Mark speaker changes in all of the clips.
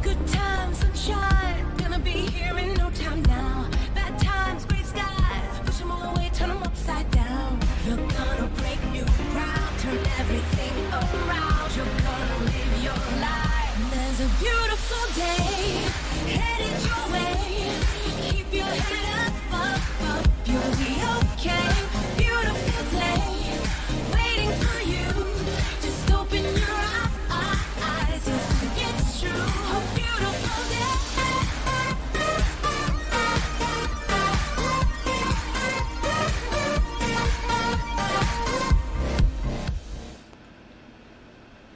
Speaker 1: Good times, sunshine, gonna be here in no time now. Bad times, gray skies, push them all away, turn them upside down. You're gonna break new ground, turn everything around. You're gonna live your life. There's a beautiful day headed your way. Keep your head up, up, up, you'll be okay. Beautiful day waiting for you. Just open your eyes, you'll see it's true. A beautiful day.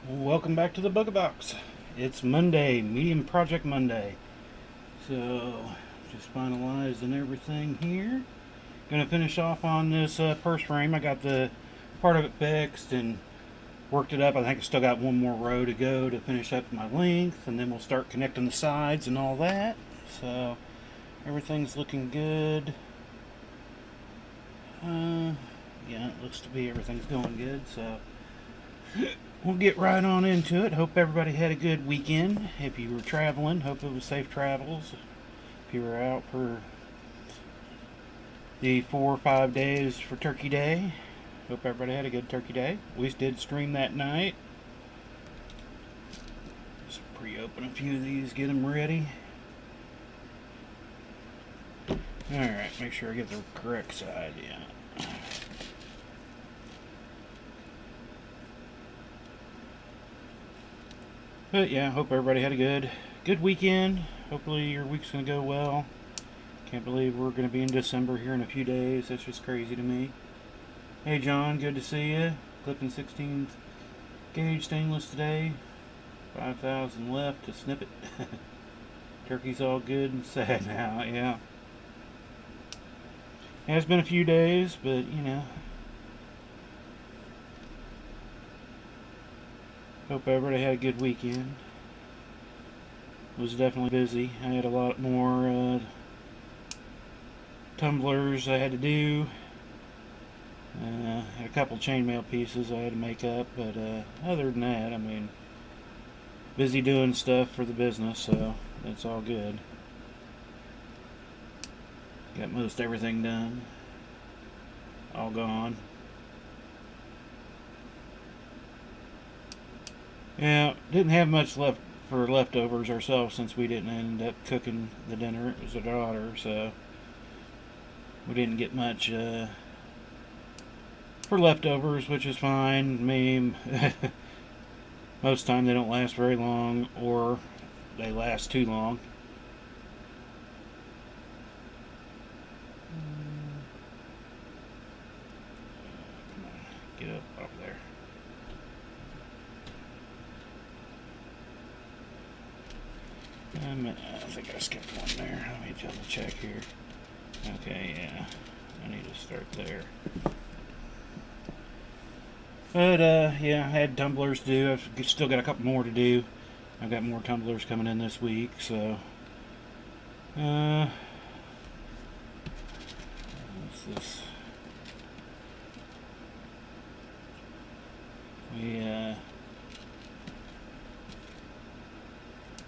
Speaker 2: Welcome back to the Booga Box. It's Monday, Medium Project Monday. So, just finalizing everything here. Gonna finish off on this purse frame. I got the part of it fixed and worked it up. I think I still got one more row to go to finish up my length, and then we'll start connecting the sides and all that. So, everything's looking good. Yeah, it looks to be everything's going good, so we'll get right on into it. Hope everybody had a good weekend. If you were traveling, hope it was safe travels. If you were out for the 4 or 5 days for Turkey Day, hope everybody had a good Turkey Day. We did stream that night. Just pre-open a few of these, get them ready. Alright, make sure I get the correct side, yeah. But yeah, hope everybody had a good weekend. Hopefully your week's going to go well. Can't believe we're going to be in December here in a few days. That's just crazy to me. Hey John, good to see you. Clipping 16 gauge stainless today. 5,000 left to snip it. Turkey's all good and sad now, yeah. Yeah, it's been a few days, but you know. Hope everybody had a good weekend. It was definitely busy. I had a lot more tumblers I had to do. Had a couple chainmail pieces I had to make up, but other than that, I mean, busy doing stuff for the business, so that's all good. Got most everything done. All gone. Yeah, didn't have much left for leftovers ourselves since we didn't end up cooking the dinner. It was a daughter, so we didn't get much for leftovers, which is fine. I mean, most of the time they don't last very long, or they last too long. Come on, get up off there. I think I skipped one there. Let me double check here. Okay, yeah. I need to start there. But, yeah, I had tumblers to do. I've still got a couple more to do. I've got more tumblers coming in this week, so... what's this? We,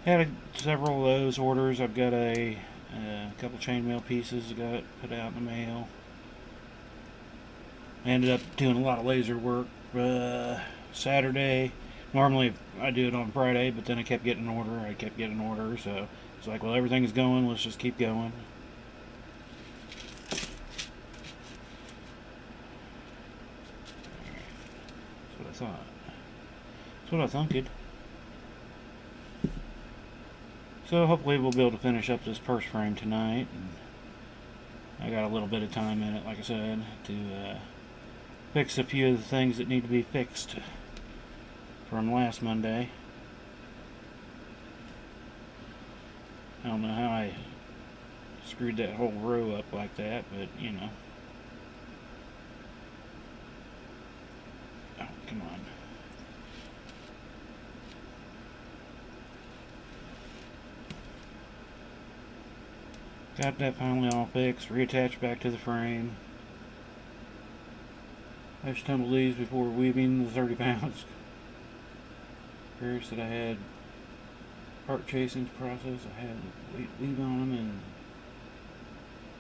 Speaker 2: had several of those orders. I've got a couple chainmail pieces I got put out in the mail. I ended up doing a lot of laser work Saturday. Normally I do it on Friday, but then I kept getting an order. So it's like, well, everything's going, let's just keep going. That's what I thought. That's what I thunked. So hopefully we'll be able to finish up this purse frame tonight. And I got a little bit of time in it, like I said, to fix a few of the things that need to be fixed from last Monday. I don't know how I screwed that whole row up like that, but you know. Oh, come on. Got that finally all fixed, reattached back to the frame. I just tumbled these before weaving the 30 pounds. Curious that I had part chasing process. I had leave on them and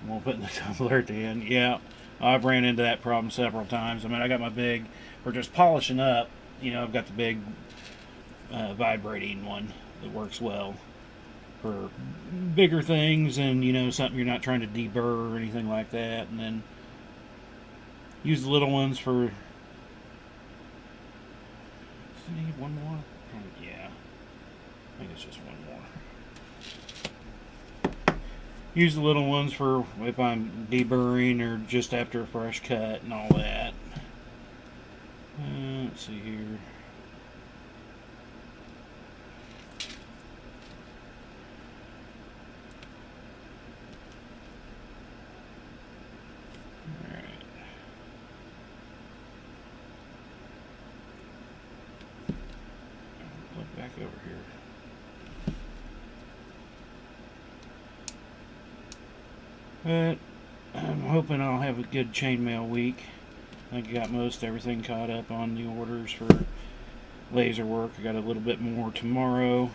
Speaker 2: won't put in the tumbler at the end. Yeah, I've ran into that problem several times. I mean, I got my big for just polishing up. You know, I've got the big vibrating one that works well for bigger things, and you know, something you're not trying to deburr or anything like that. And then use the little ones for. Does it need one more? Yeah, I think it's just one more. Use the little ones for if I'm deburring or just after a fresh cut and all that. Let's see here. Alright. Look back over here. But I'm hoping I'll have a good chainmail week. I think I got most everything caught up on the orders for laser work. I got a little bit more tomorrow.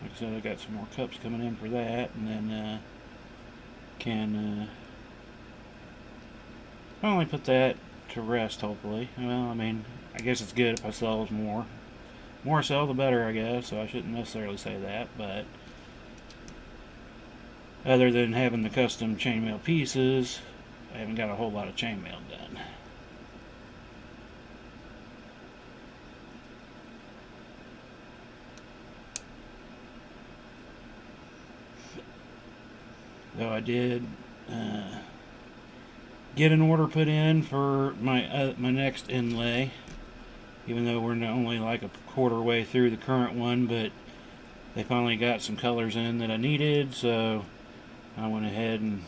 Speaker 2: Like I said, I got some more cups coming in for that, and then can finally put that to rest, hopefully. Well, I mean, I guess it's good if I sell more. More I sell, the better, I guess, so I shouldn't necessarily say that, but other than having the custom chainmail pieces, I haven't got a whole lot of chainmail done. Though I did get an order put in for my next inlay, even though we're only like a quarter way through the current one, but they finally got some colors in that I needed, so I went ahead and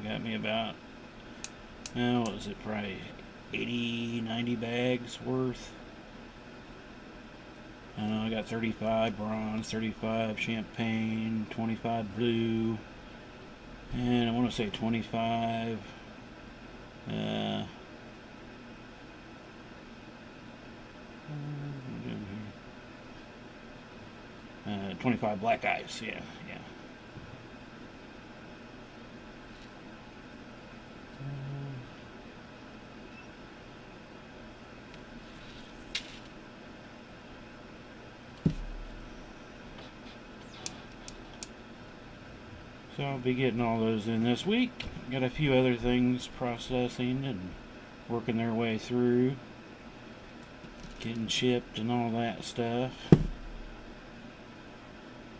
Speaker 2: got me about, what was it, probably 80, 90 bags worth. I got 35 bronze, 35 champagne, 25 blue, and I want to say 25 25 black ice, yeah. So I'll be getting all those in this week. Got a few other things processing and working their way through, getting shipped and all that stuff.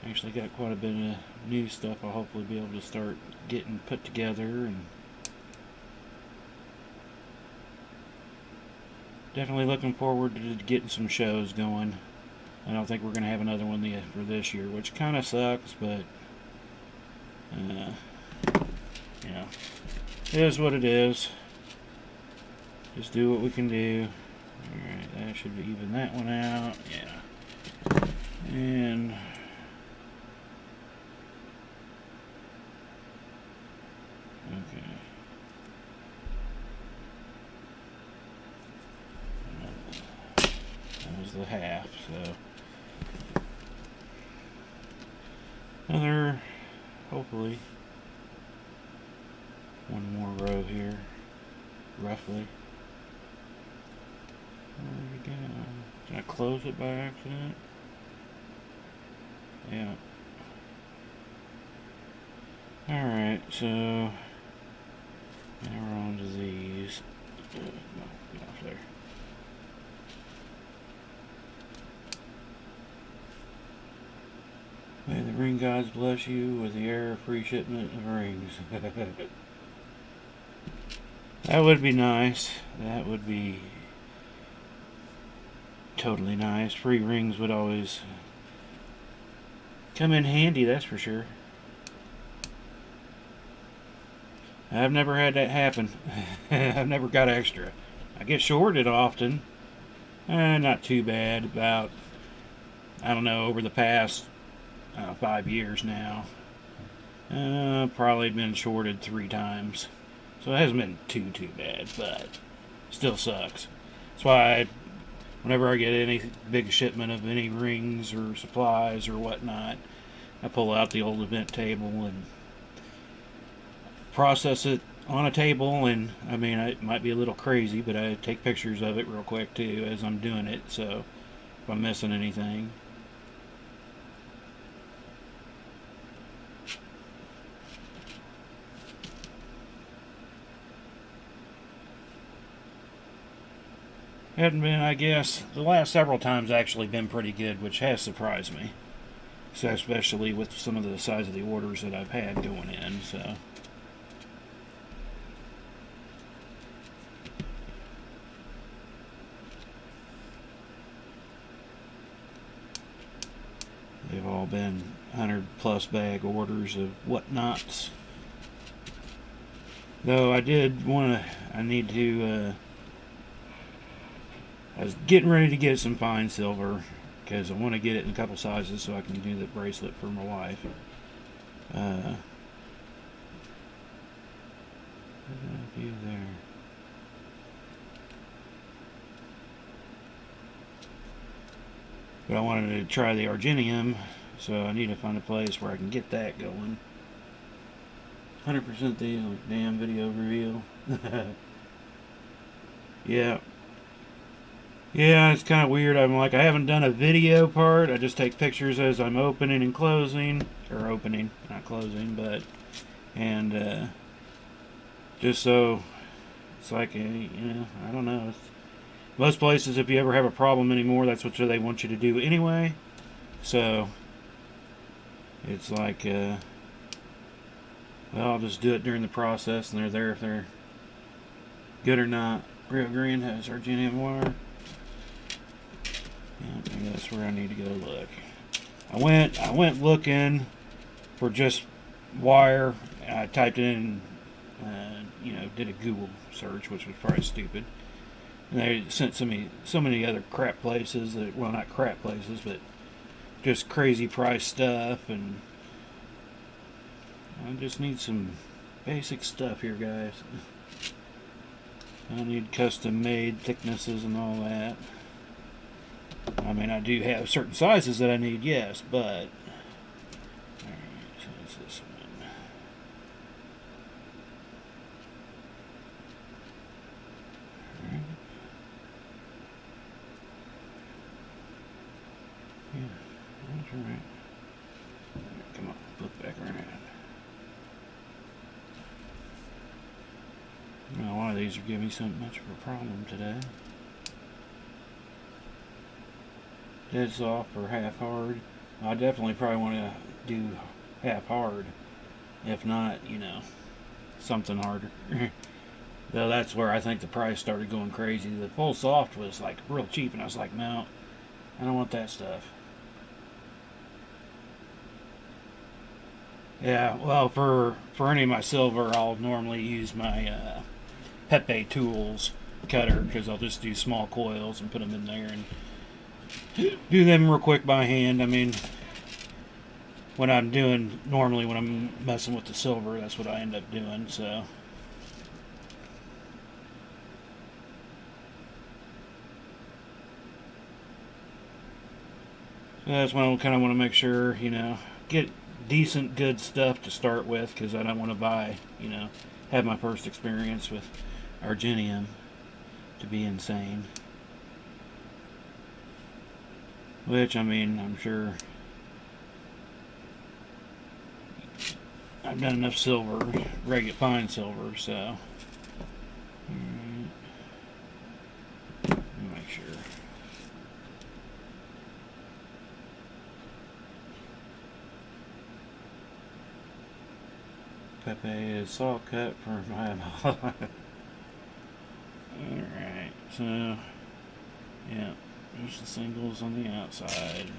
Speaker 2: Actually got quite a bit of new stuff I'll hopefully be able to start getting put together, and definitely looking forward to getting some shows going. I don't think we're going to have another one for this year, which kind of sucks, but yeah, it is what it is. Just do what we can do. Alright, that should even that one out. Yeah. And okay. That was the half, so another, hopefully, one more row here, roughly. There we go. Did I close it by accident? Yeah. Alright, so now we're on to these. No, get off there. May the ring gods bless you with the air of free shipment of rings. That would be nice. That would be totally nice. Free rings would always come in handy, that's for sure. I've never had that happen. I've never got extra. I get shorted often. Not too bad. About, I don't know, over the past 5 years now. Probably been shorted 3 times. So it hasn't been too bad, but still sucks. That's why whenever I get any big shipment of any rings or supplies or whatnot, I pull out the old event table and process it on a table. And I mean, it might be a little crazy, but I take pictures of it real quick too as I'm doing it, so if I'm missing anything. Hadn't been, I guess, the last several times actually been pretty good, which has surprised me. So especially with some of the size of the orders that I've had going in, so. They've all been 100+ bag orders of whatnots. Though I need to, I was getting ready to get some fine silver because I want to get it in a couple sizes so I can do the bracelet for my wife. What did I do there? But I wanted to try the Argenium, so I need to find a place where I can get that going. 100% the damn video reveal. Yeah. Yeah, it's kind of weird. I'm like, I haven't done a video part. I just take pictures as I'm opening and closing. Or opening, not closing, but... And, just so... It's like, I don't know. Most places, if you ever have a problem anymore, that's what they want you to do anyway. So... It's like, well, I'll just do it during the process, and they're there if they're good or not. Rio Grande has Argenium wire. Yeah, maybe that's where I need to go look. I went looking for just wire. I typed in, did a Google search, which was probably stupid. And they sent so many other crap places that, well, not crap places, but just crazy price stuff. And I just need some basic stuff here, guys. I need custom made thicknesses and all that. I mean, I do have certain sizes that I need, yes, but... Alright, so it's this one. Alright. Yeah, that's right. Alright, come on, flip back around. I don't know why these are giving me so much of a problem today. Dead soft or half hard. I definitely probably want to do half hard. If not, something harder. Though that's where I think the price started going crazy. The full soft was like real cheap, and I was like, no, I don't want that stuff. Yeah, well, for any of my silver, I'll normally use my Pepe Tools cutter, because I'll just do small coils and put them in there and do them real quick by hand. I mean, normally when I'm messing with the silver, that's what I end up doing, so. That's when I kind of want to make sure, get decent, good stuff to start with, because I don't want to buy, have my first experience with Argenium to be insane. Which, I mean, I'm sure I've done enough silver, regular fine silver, so. Let me make sure. Pepe is saw cut for my Alright, so, yeah. There's the singles on the outside.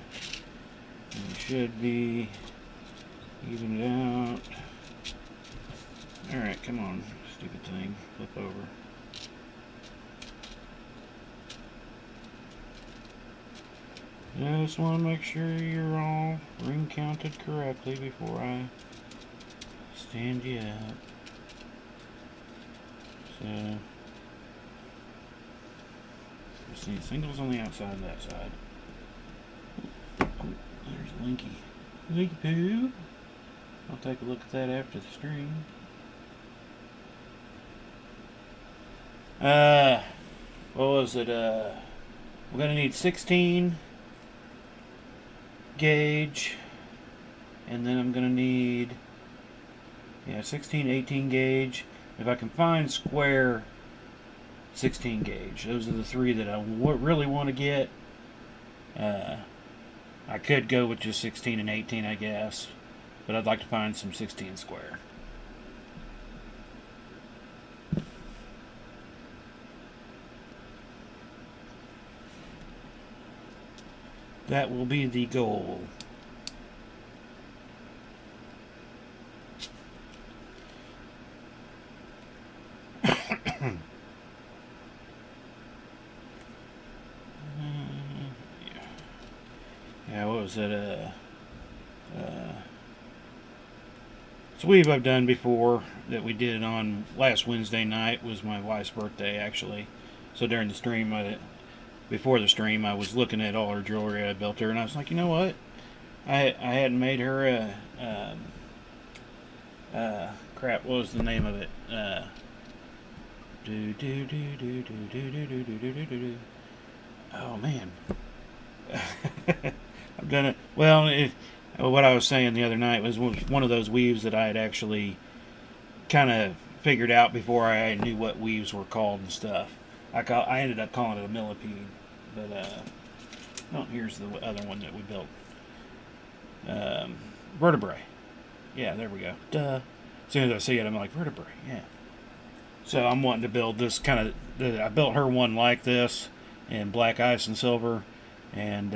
Speaker 2: And it should be evened out. Alright, come on, stupid thing. Flip over. Just want to make sure you're all ring counted correctly before I stand you up. So... Just need singles on the outside of that side. Oh, there's Linky. Linky Poo. I'll take a look at that after the stream. What was it? We're gonna need 16 gauge, and then I'm gonna need 16, 18 gauge. If I can find square 16 gauge, those are the three that I really want to get. I could go with just 16 and 18, I guess, but I'd like to find some 16 square. That will be the goal. Yeah, what was it? It's a weave I've done before that we did on last Wednesday night. Was my wife's birthday, actually. So during the stream, before the stream, I was looking at all her jewelry I built her, and I was like, you know what? I hadn't made her crap. What was the name of it? Oh man. I've done it. Well, what I was saying the other night was one of those weaves that I had actually kind of figured out before I knew what weaves were called and stuff. I ended up calling it a millipede, but oh, here's the other one that we built. Vertebrae. Yeah, there we go. Duh. As soon as I see it, I'm like, vertebrae. Yeah. So I'm wanting to build this kind of. I built her one like this in black ice and silver. And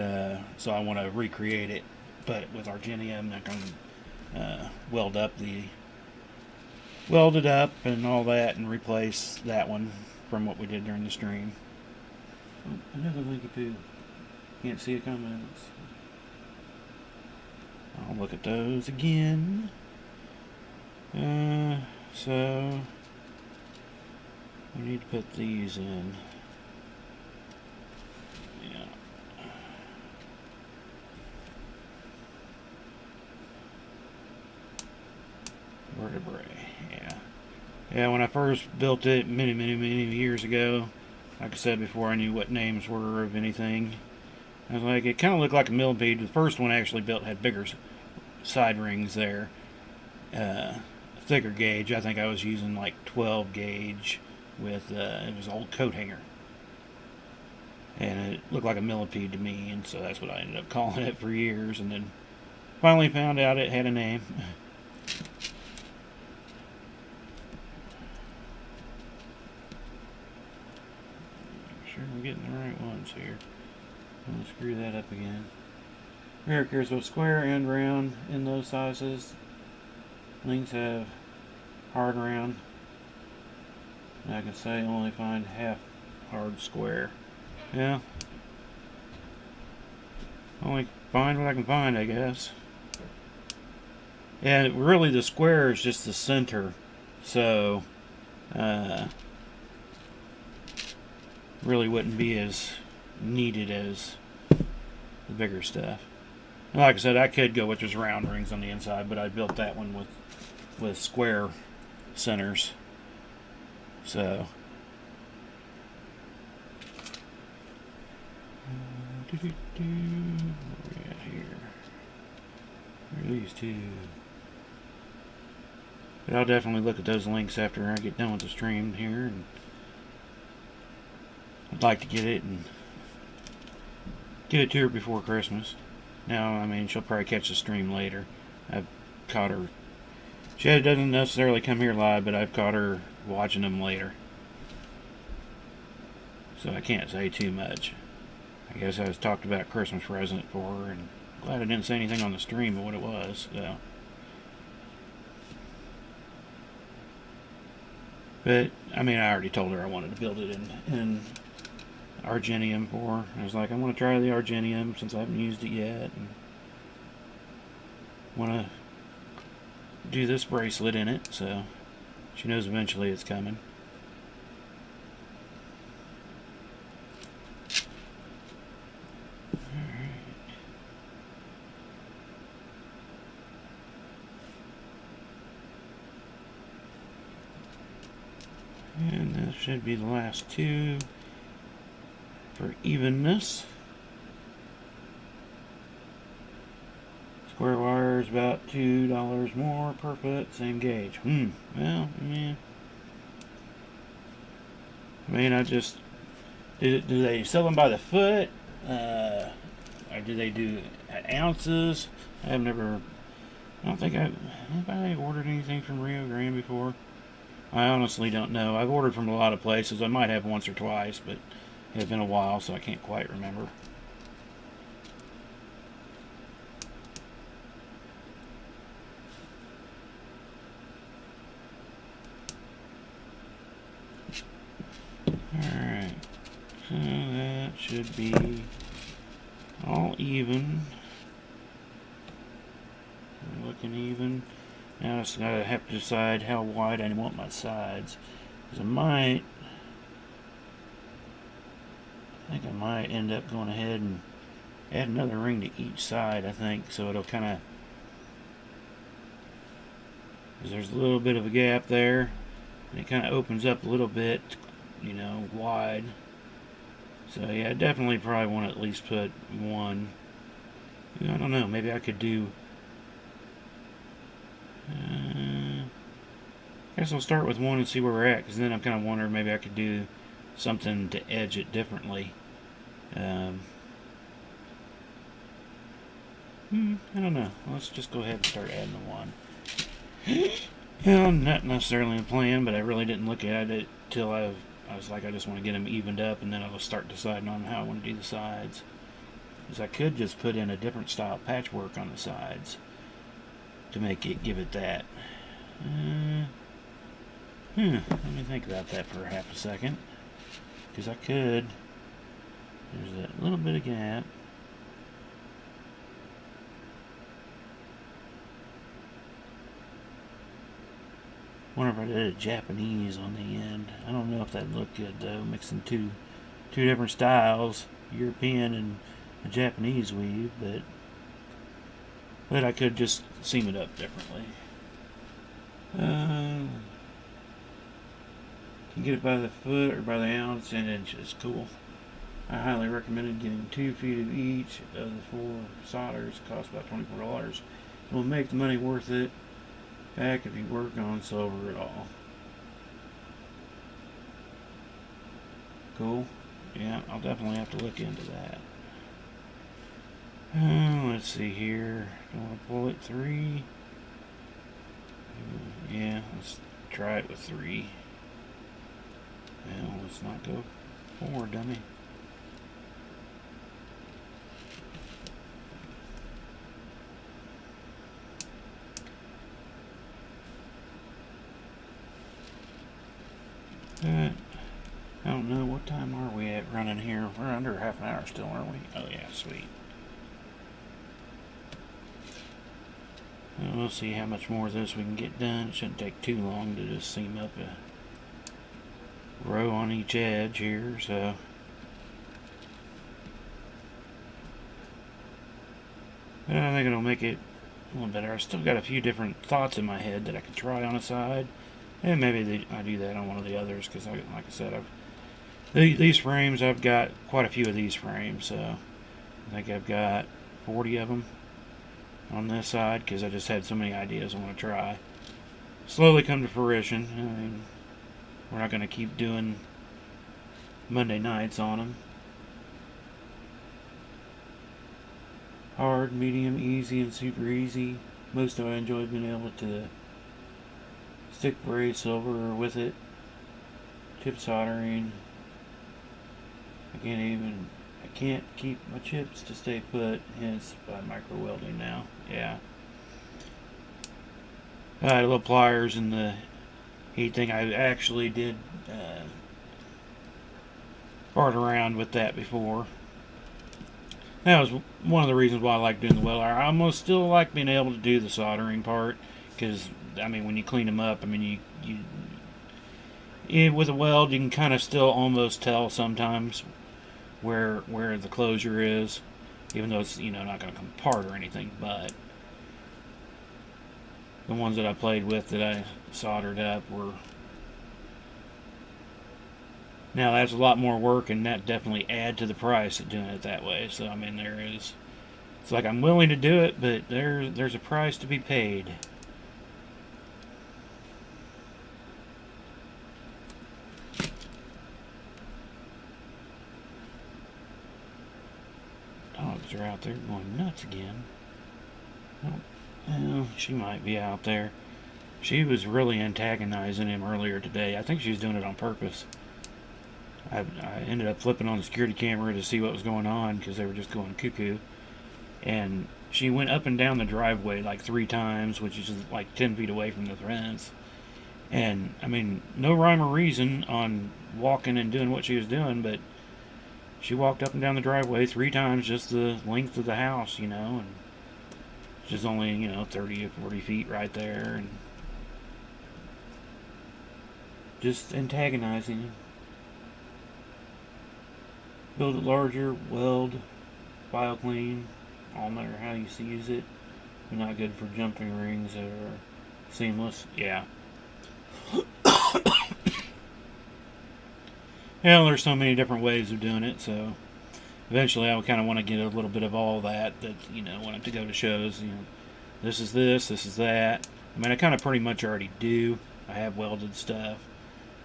Speaker 2: so I want to recreate it, but with arginium. I can weld it up and all that, and replace that one from what we did during the stream. Oh, another Linky Poo. Can't see the comments. I'll look at those again. So we need to put these in. Vertebrae, yeah. When I first built it many years ago, like I said before, I knew what names were of anything. I was like, it kind of looked like a millipede. The first one I actually built had bigger side rings there, thicker gauge. I think I was using like 12 gauge with it was an old coat hanger, and it looked like a millipede to me, and so that's what I ended up calling it for years, and then finally found out it had a name. Sure I'm getting the right ones here. I'm going to screw that up again. Here, here's both square and round in those sizes. Links have hard round. And I can say only find half hard square. Yeah. Only find what I can find, I guess. And really the square is just the center. So, really wouldn't be as needed as the bigger stuff. And like I said, I could go with just round rings on the inside, but I built that one with square centers. So what are we got here? Where are these two? But I'll definitely look at those links after I get done with the stream here, and I'd like to get it to her before Christmas. Now, I mean, she'll probably catch the stream later. I've caught her. She doesn't necessarily come here live, but I've caught her watching them later. So I can't say too much. I guess I was talked about Christmas present for her, and glad I didn't say anything on the stream of what it was. So. But, I mean, I already told her I wanted to build it in arginium for her. I was like, I want to try the arginium since I haven't used it yet, and want to do this bracelet in it, so she knows eventually it's coming. And that should be the last two for evenness. Square wire is about $2 more per foot, same gauge. Well, yeah. I mean, I just... Do they sell them by the foot? Or do they do ounces? I don't think have I ordered anything from Rio Grande before? I honestly don't know. I've ordered from a lot of places. I might have once or twice, but it's been a while, so I can't quite remember. Alright, so that should be all even. Looking even. Now I just gotta have to decide how wide I want my sides. Because I think I might end up going ahead and add another ring to each side, I think, so it'll kind of... Because there's a little bit of a gap there, and it kind of opens up a little bit, you know, wide. So yeah, I definitely probably want to at least put one. I don't know, maybe I could do... I guess I'll start with one and see where we're at, because then I'm kind of wondering maybe I could do something to edge it differently. I don't know. Let's just go ahead and start adding the one. Not necessarily a plan, but I really didn't look at it till I was like, I just want to get them evened up, and then I'll start deciding on how I want to do the sides. Because I could just put in a different style patchwork on the sides to give it that. Let me think about that for half a second. Because I could. There's that little bit of gap. Wonder if I did a Japanese on the end. I don't know if that'd look good though, mixing two different styles, European and a Japanese weave, but I could just seam it up differently. Can get it by the foot or by the ounce and inches. Cool. I highly recommend getting 2 feet of each of the 4 solders. Cost about $24. It will make the money worth it back if you work on silver at all. Cool. Yeah, I'll definitely have to look into that. Let's see here. Do I want to pull it 3? Yeah, let's try it with 3. Well, let's not go 4, dummy. I don't know, what time are we at running here? We're under half an hour still, aren't we? Oh yeah, sweet. Well, we'll see how much more of this we can get done. It shouldn't take too long to just seam up a row on each edge here, so I think it'll make it a little better. I've still got a few different thoughts in my head that I could try on a side, and maybe I do that on one of the others, because like I said, these frames, I've got quite a few of these frames, so I think I've got 40 of them on this side, because I just had so many ideas I want to try. Slowly come to fruition. I mean, we're not going to keep doing Monday nights on them. Hard, medium, easy, and super easy. Most of I enjoy being able to stick braid silver with it. Chip soldering. I can't keep my chips to stay put, hence by micro welding now. Yeah. I had little pliers in the heat thing. I actually did fart around with that before. That was one of the reasons why I like doing the weld. I almost still like being able to do the soldering part, because I mean, when you clean them up, I mean, with a weld you can kind of still almost tell sometimes where the closure is, even though it's, you know, not going to come apart or anything. But the ones that I played with that I soldered up were Now that's a lot more work, and that definitely add to the price of doing it that way. So I mean, there is. It's like I'm willing to do it, but there's a price to be paid. Dogs are out there going nuts again. Oh, well, she might be out there. She was really antagonizing him earlier today. I think she was doing it on purpose. I ended up flipping on the security camera to see what was going on because they were just going cuckoo. And she went up and down the driveway like 3 times, which is like 10 feet away from the fence. And, I mean, no rhyme or reason on walking and doing what she was doing, but she walked up and down the driveway 3 times, just the length of the house, you know, and she's only, you know, 30 or 40 feet right there, and just antagonizing him. Build it larger, weld, file clean, all matter how you use it. They're not good for jumping rings that are seamless. Yeah. Well, there's so many different ways of doing it, so eventually I would kind of want to get a little bit of all that, you know, want it to go to shows, you know, this is this is that. I mean, I kind of pretty much already do. I have welded stuff.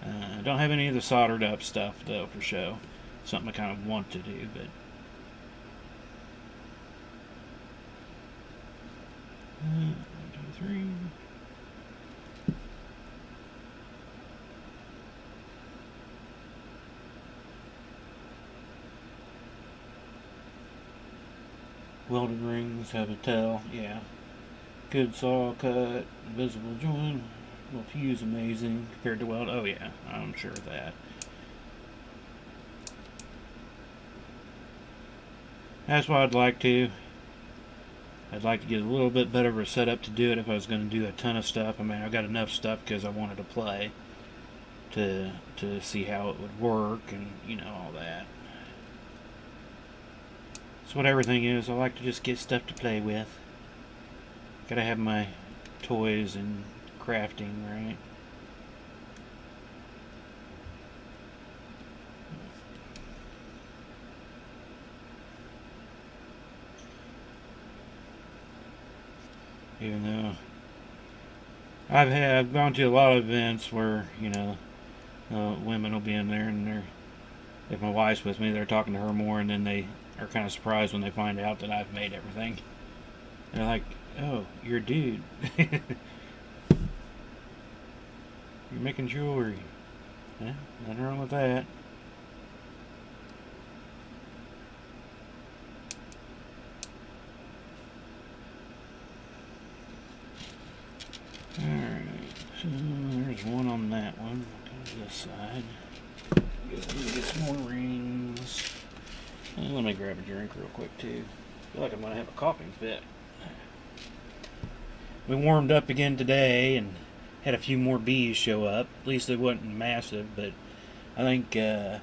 Speaker 2: I don't have any of the soldered up stuff, though, for show. Something I kind of want to do, but... 1, 2, 3... Welded rings have a tell, yeah. Good saw cut, visible joint. Well, fuse amazing compared to weld. Oh yeah, I'm sure of that. That's what I'd like to. I'd like to get a little bit better of a setup to do it if I was going to do a ton of stuff. I mean, I've got enough stuff because I wanted to play to see how it would work and, you know, all that. That's what everything is. I like to just get stuff to play with. Gotta have my toys and crafting, right? Even though I've gone to a lot of events where, you know, women will be in there, and if my wife's with me, they're talking to her more, and then they are kind of surprised when they find out that I've made everything. They're like, "Oh, you're a dude. You're making jewelry. Yeah, nothing wrong with that." Alright, so there's one on that one. Go to this side. Get some more rings. And let me grab a drink real quick too. I feel like I'm going to have a coughing fit. We warmed up again today and had a few more bees show up. At least they wasn't massive, but I think we're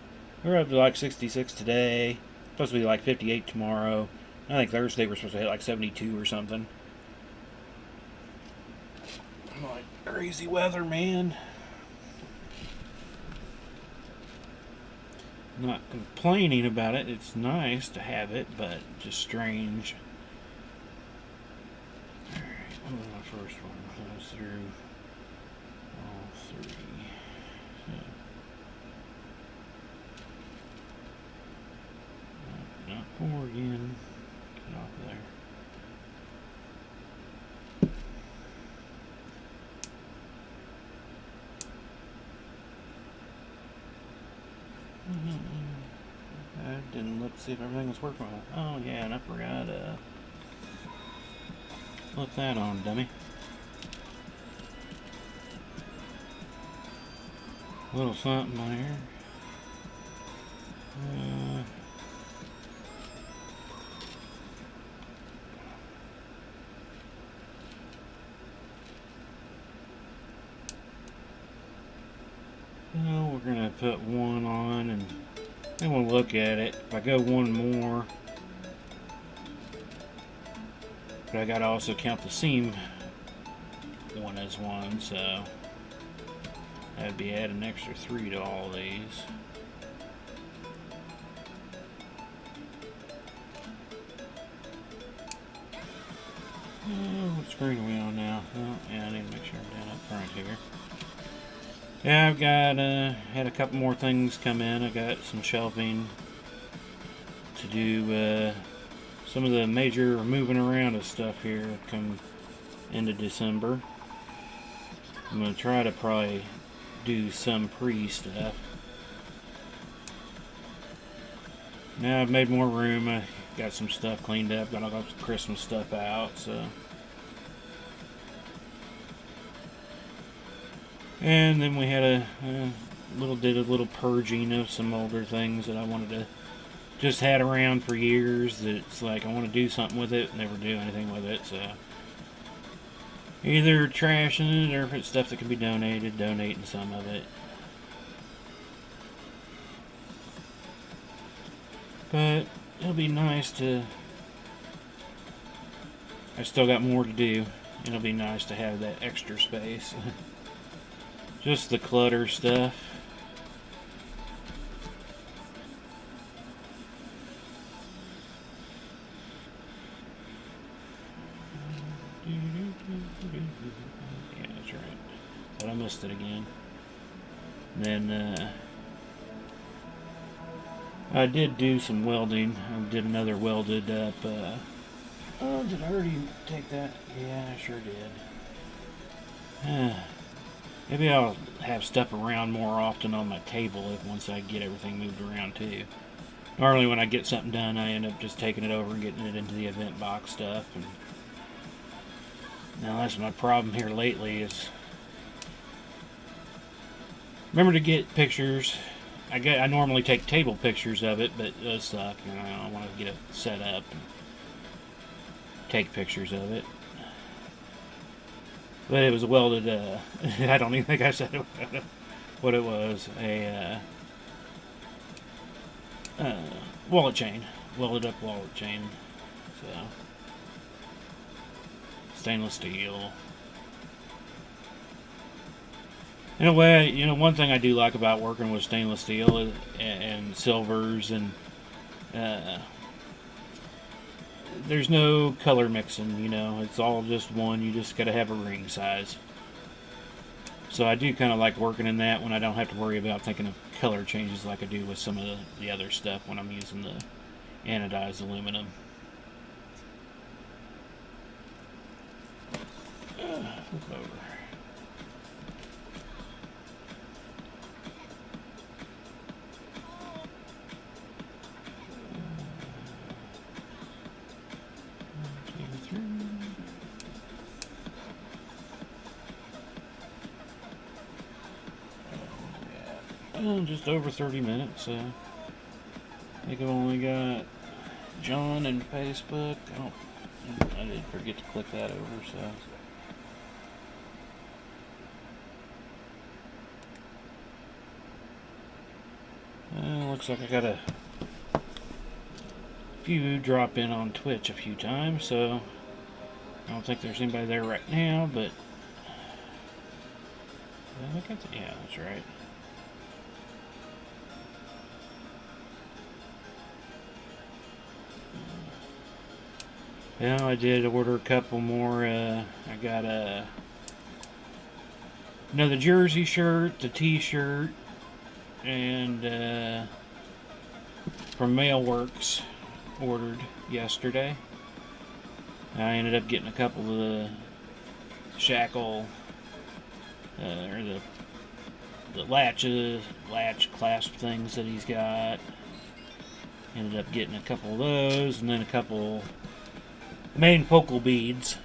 Speaker 2: up to like 66 today. Supposed to be like 58 tomorrow. I think Thursday we're supposed to hit like 72 or something. I'm like, crazy weather, man. Not complaining about it. It's nice to have it, but just strange. Alright, what was my first one? I was through all 3. So, not 4 again. Get off there. I didn't look to see if everything was working well. Oh yeah, and I forgot put that on, dummy. Little something there. No, we're gonna put one on and then we'll look at it. If I go one more, but I gotta also count the seam one as one, so that'd be adding an extra 3 to all these. What screen are we on now? Oh, yeah, I need to make sure I'm down up front here. Yeah, I've got had a couple more things come in. I got some shelving to do. Some of the major moving around of stuff here come into December. I'm gonna try to probably do some pre-stuff. Now I've made more room. I got some stuff cleaned up. Got all the Christmas stuff out. So, and then we had a little purging of some older things that I wanted to just had around for years. It's like I want to do something with it, never do anything with it. So either trashing it or if it's stuff that can be donated, donating some of it. But it'll be nice to. I still got more to do. It'll be nice to have that extra space. Just the clutter stuff. Yeah, that's right. But I missed it again. Then I did do some welding. I did another welded up. Oh, did I already take that? Yeah, I sure did. Maybe I'll have stuff around more often on my table once I get everything moved around too. Normally when I get something done, I end up just taking it over and getting it into the event box stuff. And now that's my problem here lately is remember to get pictures. I normally take table pictures of it, but those suck. You know, I want to get it set up and take pictures of it. But it was a welded, I don't even think I said what it was. A wallet chain. Welded up wallet chain. So, stainless steel. In a way, you know, one thing I do like about working with stainless steel is, and silvers and there's no color mixing, you know, it's all just one. You just gotta have a ring size. So I do kind of like working in that when I don't have to worry about thinking of color changes like I do with some of the other stuff when I'm using the anodized aluminum. Flip over. Just over 30 minutes. I think I've only got John and Facebook. I did forget to click that over, so. Looks like I got a few drop in on Twitch a few times, so I don't think there's anybody there right now, but I think yeah, that's right. Yeah, I did order a couple more. I got another jersey shirt, the t-shirt, and from Mailworks ordered yesterday. I ended up getting a couple of the shackle or the latch clasp things that he's got. Ended up getting a couple of those, and then a couple main focal beads.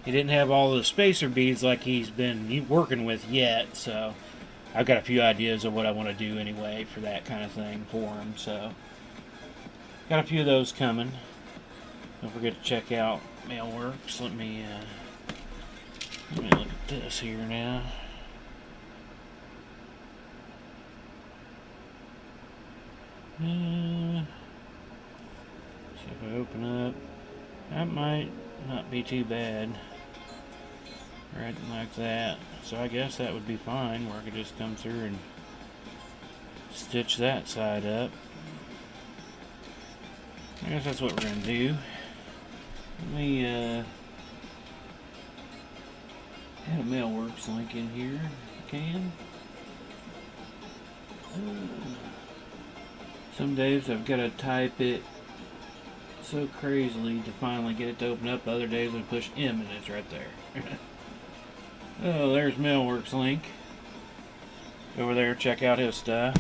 Speaker 2: He didn't have all the spacer beads like he's been working with yet, so I've got a few ideas of what I want to do anyway for that kind of thing for him. So got a few of those coming. Don't forget to check out Mailworks. Let me look at this here now. See if I open up. That might not be too bad. Right like that. So I guess that would be fine, where I could just come through and stitch that side up. I guess that's what we're going to do. Let me add a Mailworks link in here. Can. Some days I've got to type it so crazily to finally get it to open up. Other days I push M and it's right there. Oh, there's Mailworks link. Over there, check out his stuff.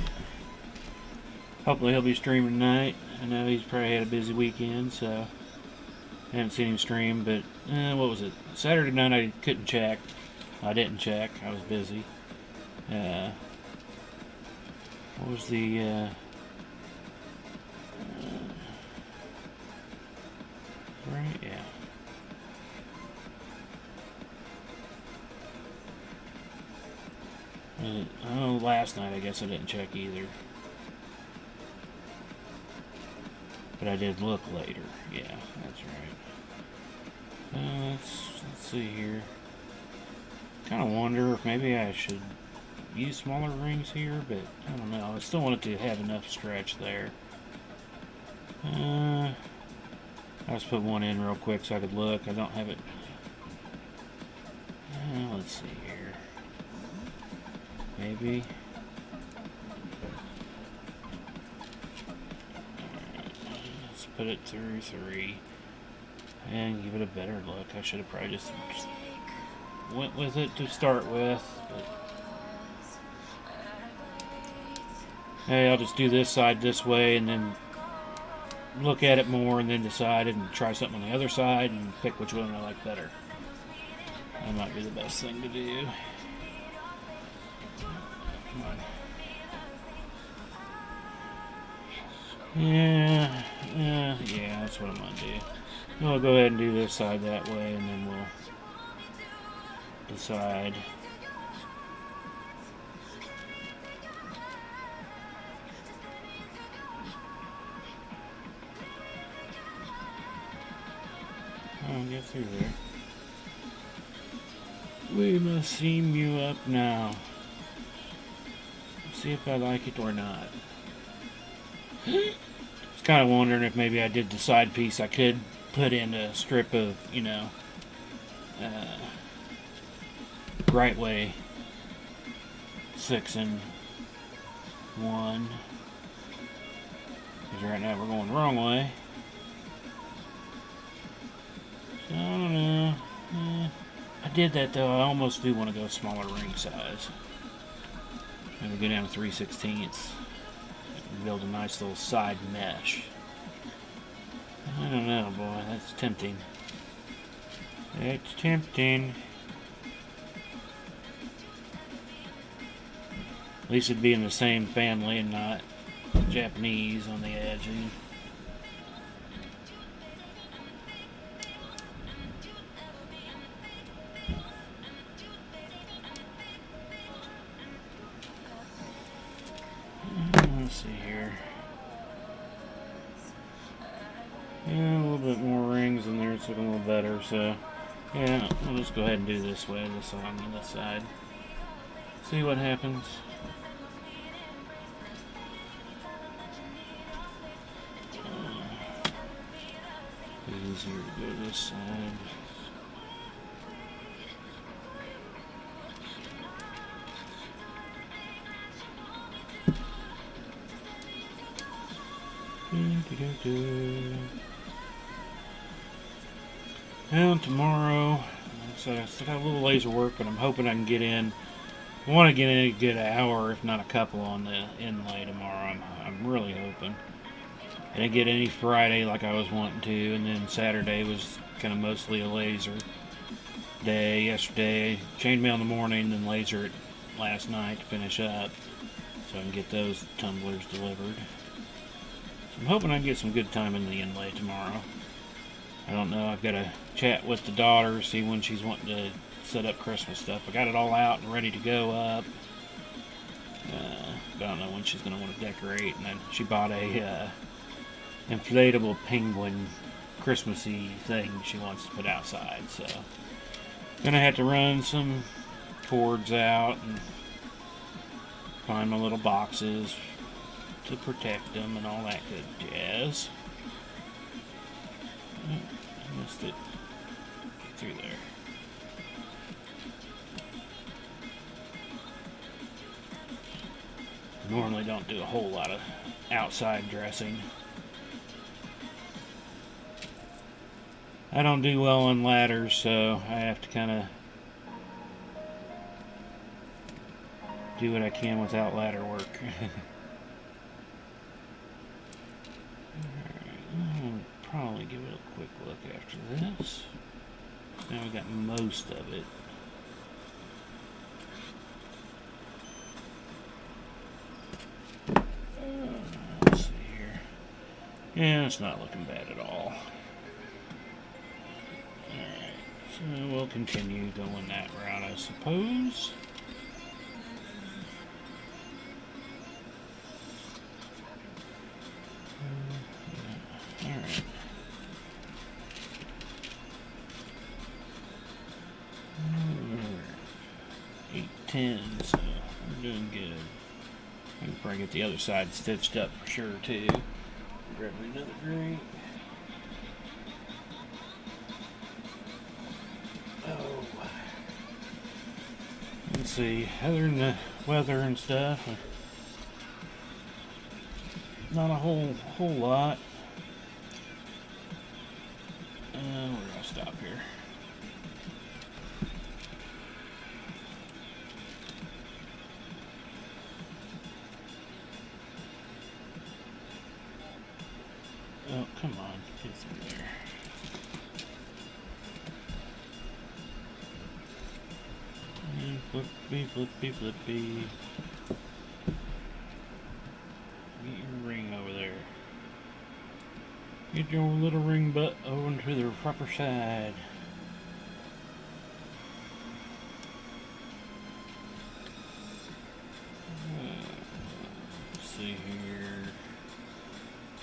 Speaker 2: Hopefully he'll be streaming tonight. I know he's probably had a busy weekend, so I haven't seen him stream. But what was it? Saturday night I couldn't check. I didn't check. I was busy. What was the right? Yeah. Oh, last night I guess I didn't check either. But I did look later. Yeah, that's right. Let's see here. Kind of wonder if maybe I should use smaller rings here, but I don't know. I still want it to have enough stretch there. I'll just put one in real quick so I could look. I don't have it. Let's see here. Maybe. Let's put it through 3 and give it a better look. I should have probably just went with it to start with. But hey, I'll just do this side this way and then look at it more and then decide and try something on the other side and pick which one I like better. That might be the best thing to do. Come on. Yeah, that's what I'm going to do. We'll go ahead and do this side that way and then we'll decide. I'll get through there. We must seam you up now. See if I like it or not. I was kind of wondering if maybe I did the side piece. I could put in a strip of, right way 6 and 1. Because right now we're going the wrong way. So, I don't know. I did that though. I almost do want to go smaller ring size. Maybe go down to 3/16. Build a nice little side mesh. I don't know, boy. That's tempting. It's tempting. At least it'd be in the same family and not Japanese on the edging. Let's see here. Yeah, a little bit more rings in there. It's looking a little better. So, yeah, we'll just go ahead and do this way. This on this side. See what happens. Easier to go this side. And tomorrow, like I said, I still got a little laser work, but I'm hoping I can get in. I want to get in a good hour, if not a couple, on the inlay tomorrow. I'm really hoping. I didn't get any Friday like I was wanting to, and then Saturday was kind of mostly a laser day. Yesterday, chainmail in the morning, then laser it last night to finish up, so I can get those tumblers delivered. So I'm hoping I can get some good time in the inlay tomorrow. I don't know. I've got to chat with the daughter, see when she's wanting to set up Christmas stuff. I got it all out and ready to go up. But I don't know when she's going to want to decorate. And then she bought a inflatable penguin Christmassy thing she wants to put outside. So gonna have to run some cords out and find my little boxes to protect them and all that good jazz. Missed it. Get through there. Normally don't do a whole lot of outside dressing. I don't do well on ladders, so I have to kind of do what I can without ladder work. I'll probably give it a quick look after this. Now we got most of it. Let's see here. Yeah, it's not looking bad at all. Alright, so we'll continue going that route, I suppose. Alright. 8:10, so we're doing good. I can probably get the other side stitched up for sure too. Grab me another drink. Oh, let's see. Other than the weather and stuff, not a whole lot. We're gonna stop here. Oh, come on, get through there. And flippy, flippy, flippy. Get your ring over there. Get your little ring butt over to the proper side. Let's see here.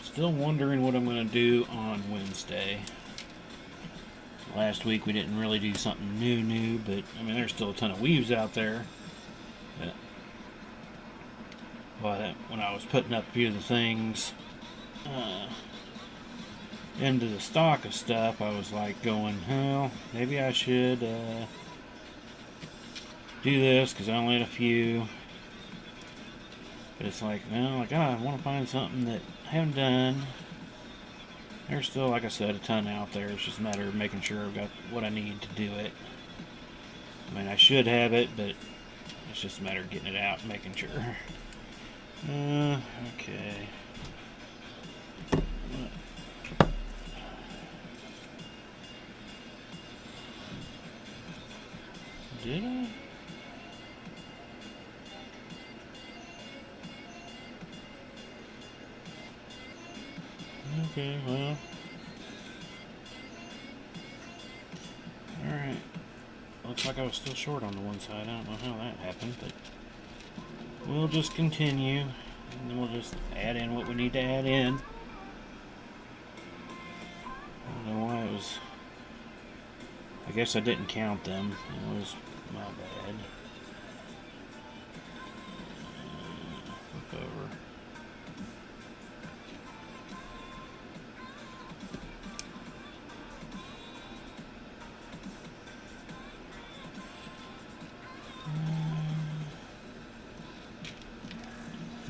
Speaker 2: Still wondering what I'm going to do on Wednesday. Last week we didn't really do something new, but I mean there's still a ton of weaves out there. But when I was putting up a few of the things into the stock of stuff, I was like going, well, maybe I should do this because I only had a few. But it's like, well, I want to find something that I haven't done. There's still, like I said, a ton out there. It's just a matter of making sure I've got what I need to do it. I mean, I should have it, but it's just a matter of getting it out and making sure. Okay. Did I? Okay, well. Alright. Looks like I was still short on the one side. I don't know how that happened, but we'll just continue. And then we'll just add in what we need to add in. I don't know why it was... I guess I didn't count them. It was my bad. Flip over.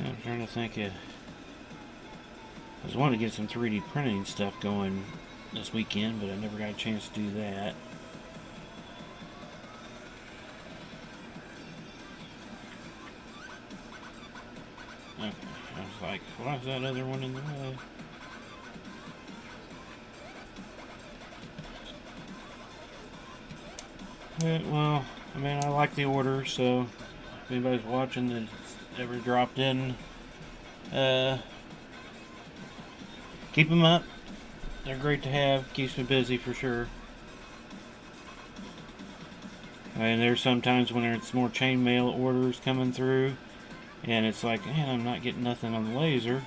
Speaker 2: I'm trying to think I was wanting to get some 3D printing stuff going this weekend, but I never got a chance to do that. Okay, I was like, why is that other one in the way? Well, I mean, I like the order, so if anybody's watching that's ever dropped in, keep them up. They're great to have. Keeps me busy for sure. And there's sometimes when it's more chainmail orders coming through, and it's like, man, I'm not getting nothing on the laser.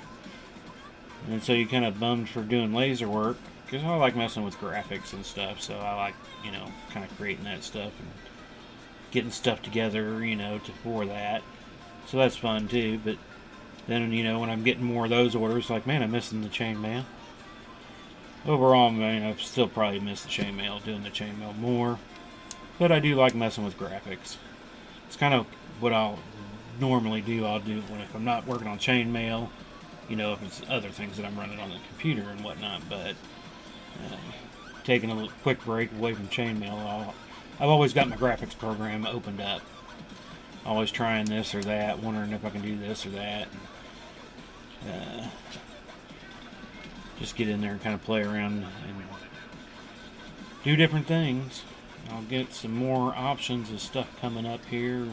Speaker 2: And so you're kind of bummed for doing laser work, because I like messing with graphics and stuff, so I like, kind of creating that stuff and getting stuff together, for that. So that's fun too, but then, when I'm getting more of those orders, like, man, I'm missing the chainmail. overall, man, I've still probably missed the chainmail, doing the chainmail more. But I do like messing with graphics. It's kind of what I'll normally do. I'll do when if I'm not working on chainmail, you know, if it's other things that I'm running on the computer and whatnot. But taking a little quick break away from chainmail, I've always got my graphics program opened up. Always trying this or that, wondering if I can do this or that. Just get in there and kind of play around and do different things. I'll get some more options of stuff coming up here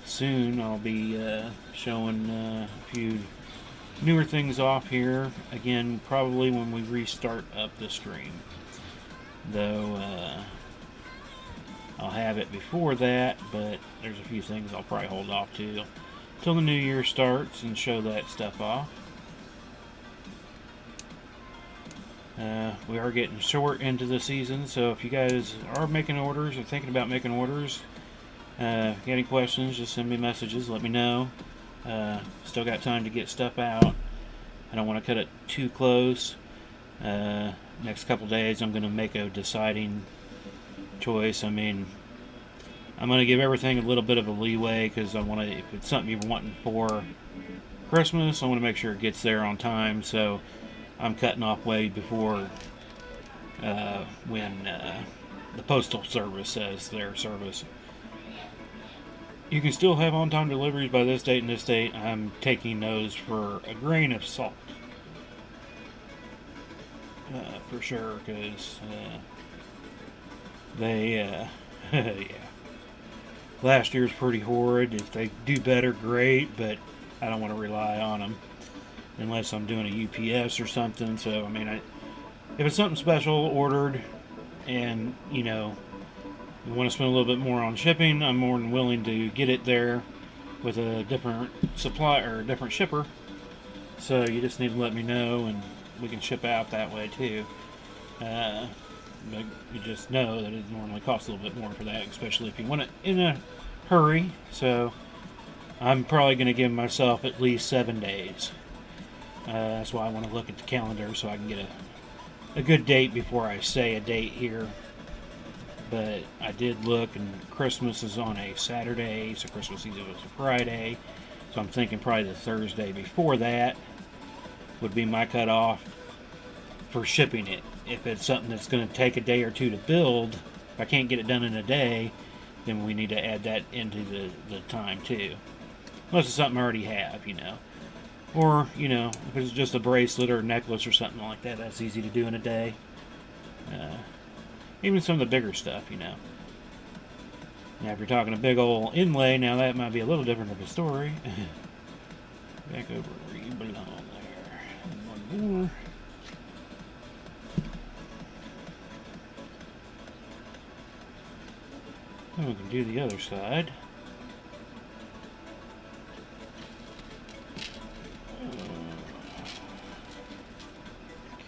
Speaker 2: soon. I'll be showing a few newer things off here. Again, probably when we restart up the stream. Though I'll have it before that, but there's a few things I'll probably hold off to till the new year starts and show that stuff off. We are getting short into the season, so if you guys are making orders or thinking about making orders, if you got any questions, just send me messages, let me know. Still got time to get stuff out. I don't want to cut it too close. Next couple days I'm going to make a deciding choice. I mean, I'm going to give everything a little bit of a leeway because I want to, if it's something you're wanting for Christmas, I want to make sure it gets there on time, so I'm cutting off way before when the Postal Service says their service. You can still have on-time deliveries by this date and this date. I'm taking those for a grain of salt. For sure, because they, yeah. Last year's pretty horrid. If they do better, great, but I don't want to rely on them unless I'm doing a UPS or something. So, I mean, if it's something special ordered and, you know, you want to spend a little bit more on shipping, I'm more than willing to get it there with a different supplier or a different shipper. So you just need to let me know and we can ship out that way too. But you just know that it normally costs a little bit more for that, especially if you want it in a hurry. So I'm probably going to give myself at least 7 days. That's why I want to look at the calendar so I can get a good date before I say a date here. But I did look, and Christmas is on a Saturday, so Christmas Eve was a Friday. So I'm thinking probably the Thursday before that would be my cutoff for shipping it. If it's something that's going to take a day or two to build, if I can't get it done in a day, then we need to add that into the time too. Unless it's something I already have, you know. Or, you know, if it's just a bracelet or a necklace or something like that, that's easy to do in a day. Even some of the bigger stuff, you know. Now, if you're talking a big old inlay, now that might be a little different of a story. Back over where you belong there. And one more. Then we can do the other side.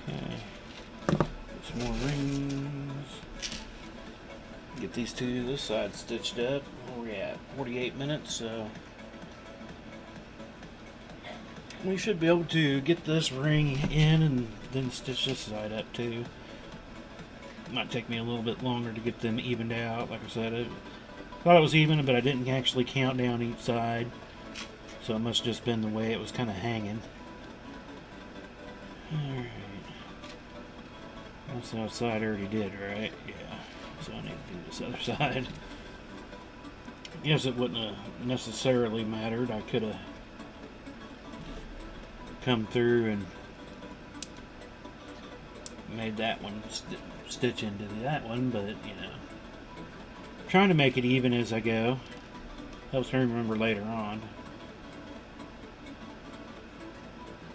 Speaker 2: Okay. Some more rings. Get these two this side stitched up. Where we at? 48 minutes, so we should be able to get this ring in and then stitch this side up too. Might take me a little bit longer to get them evened out. Like I said, I thought it was even, but I didn't actually count down each side, so it must have just been the way it was kind of hanging. Alright. This outside I already did, right? Yeah. So I need to do this other side. I guess it wouldn't have necessarily mattered. I could have come through and made that one stitch into that one, but you know, trying to make it even as I go helps me remember later on.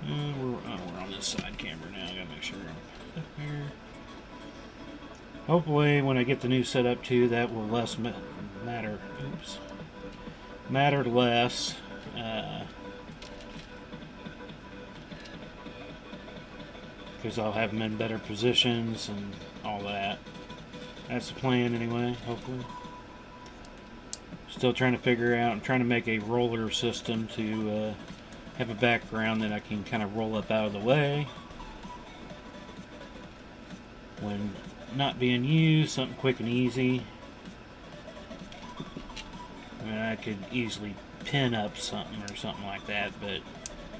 Speaker 2: We're on this side camera now. I gotta make sure I'm up here. Hopefully, when I get the new setup too, that will matter. Oops, matter less. Because I'll have them in better positions and all that. That's the plan anyway, hopefully. Still trying to figure out, I'm trying to make a roller system to have a background that I can kind of roll up out of the way. when not being used, something quick and easy. I mean, I could easily pin up something or something like that, but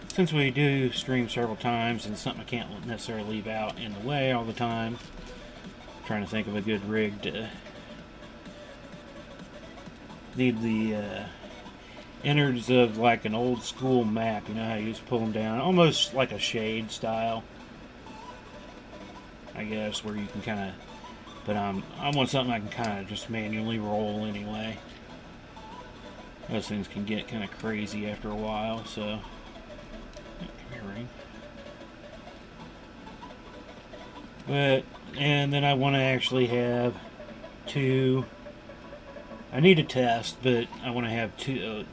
Speaker 2: since we do stream several times and something I can't necessarily leave out in the way all the time, I'm trying to think of a good rig to need the innards of like an old school map. You know how you just pull them down, almost like a shade style, I guess, where you can kind of. But I want something I can kind of just manually roll anyway. Those things can get kind of crazy after a while, so. Come here, ring. But, and then I want to actually have two. I need a test, but I want to have two,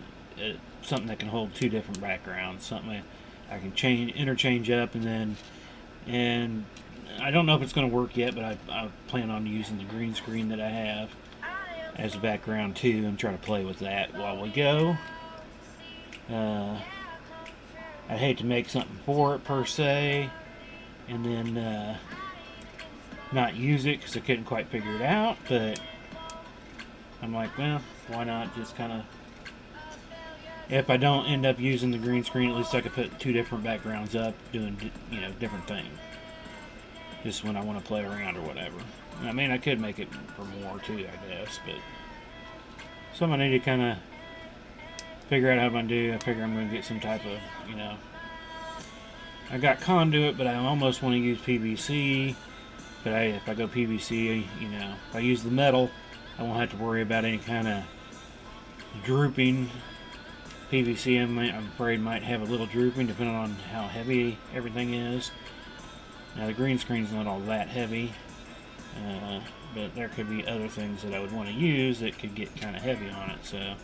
Speaker 2: something that can hold two different backgrounds, something I can interchange up, and I don't know if it's going to work yet, but I plan on using the green screen that I have as a background too, and try to play with that while we go. I hate to make something for it per se, and then not use it because I couldn't quite figure it out, but I'm like, well, why not just kind of, if I don't end up using the green screen, at least I could put two different backgrounds up doing, different things. Just when I want to play around or whatever. I mean, I could make it for more too, I guess, but something I need to kind of figure out how I'm going to do. I figure I'm going to get some type of, I got conduit, but I almost want to use PVC. But if I go PVC, if I use the metal, I won't have to worry about any kind of drooping. PVC, I'm afraid, might have a little drooping depending on how heavy everything is. Now, the green screen's not all that heavy, but there could be other things that I would want to use that could get kind of heavy on it, so.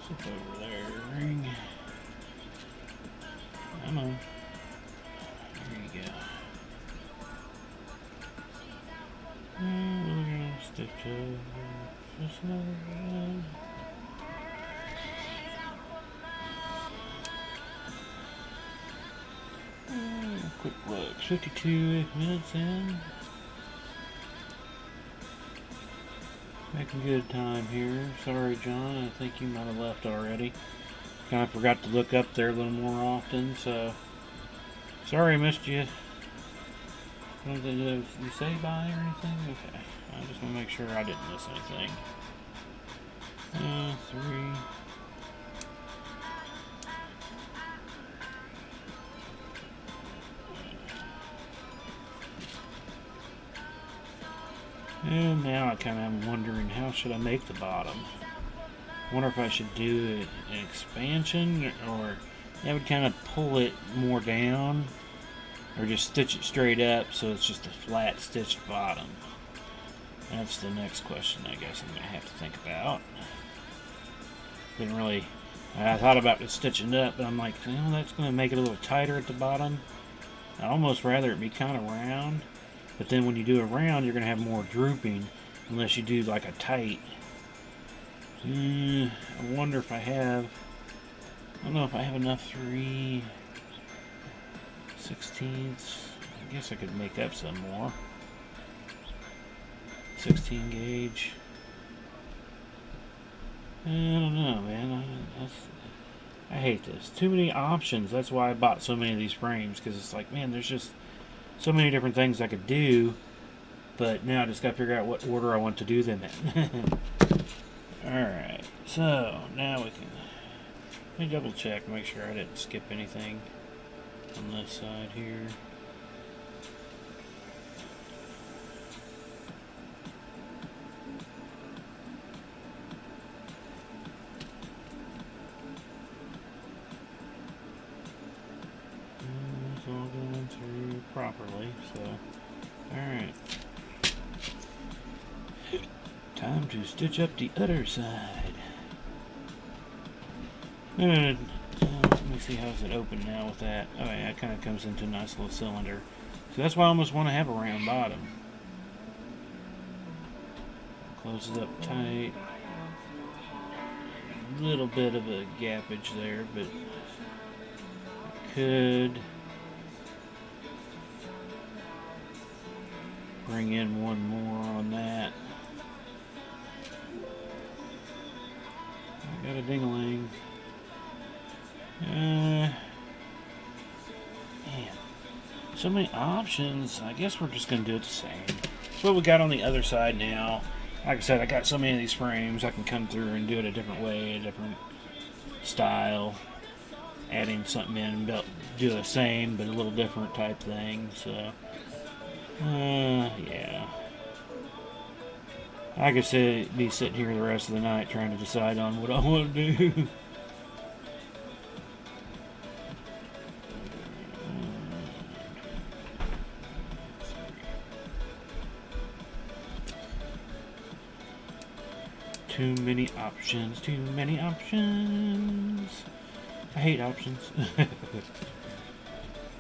Speaker 2: Flip over there, ring. Come on. There you go. And we're going to stitch over this one. Quick look, 52 minutes in. Making good time here. Sorry, John, I think you might have left already. Kind of forgot to look up there a little more often, so sorry I missed you. Did you say bye or anything? Okay, I just want to make sure I didn't miss anything. 3. And now I kind of am wondering, how should I make the bottom? I wonder if I should do an expansion, or that would kind of pull it more down, or just stitch it straight up so it's just a flat stitched bottom. That's the next question I guess I'm going to have to think about. Didn't really, I thought about it stitching up, but I'm like, that's going to make it a little tighter at the bottom. I'd almost rather it be kind of round. But then when you do a round, you're going to have more drooping unless you do like a tight. I wonder if I don't know if I have enough 3/16. I guess I could make up some more. 16 gauge. I don't know, man. I hate this. Too many options. That's why I bought so many of these frames, because it's like, man, there's just so many different things I could do, but now I just got to figure out what order I want to do them in. Alright, so now let me double check, make sure I didn't skip anything on this side here. It's all going through properly, so alright. Time to stitch up the other side. Let me see, how's it open now with that. Oh yeah, it kind of comes into a nice little cylinder. So that's why I almost want to have a round bottom. Closes up tight. A little bit of a gappage there, but could bring in one more on that. I got a ding-a-ling. Man, so many options. I guess we're just going to do it the same. That's what we got on the other side now. Like I said, I got so many of these frames, I can come through and do it a different way, a different style. Adding something in, do the same, but a little different type thing. So, yeah. I could be sitting here the rest of the night trying to decide on what I want to do. Too many options, too many options. I hate options.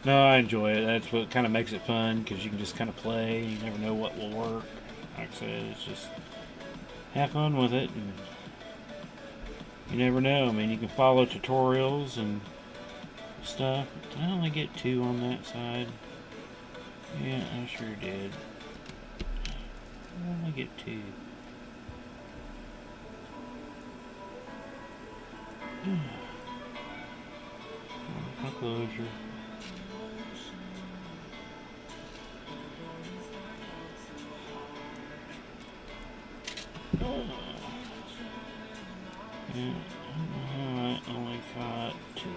Speaker 2: No, I enjoy it. That's what kind of makes it fun, because you can just kind of play. You never know what will work. Like I said, it's just have fun with it. And you never know. I mean, you can follow tutorials and stuff. Did I only get 2 on that side? Yeah, I sure did. I only get 2. Closure. Yeah, I only got 2.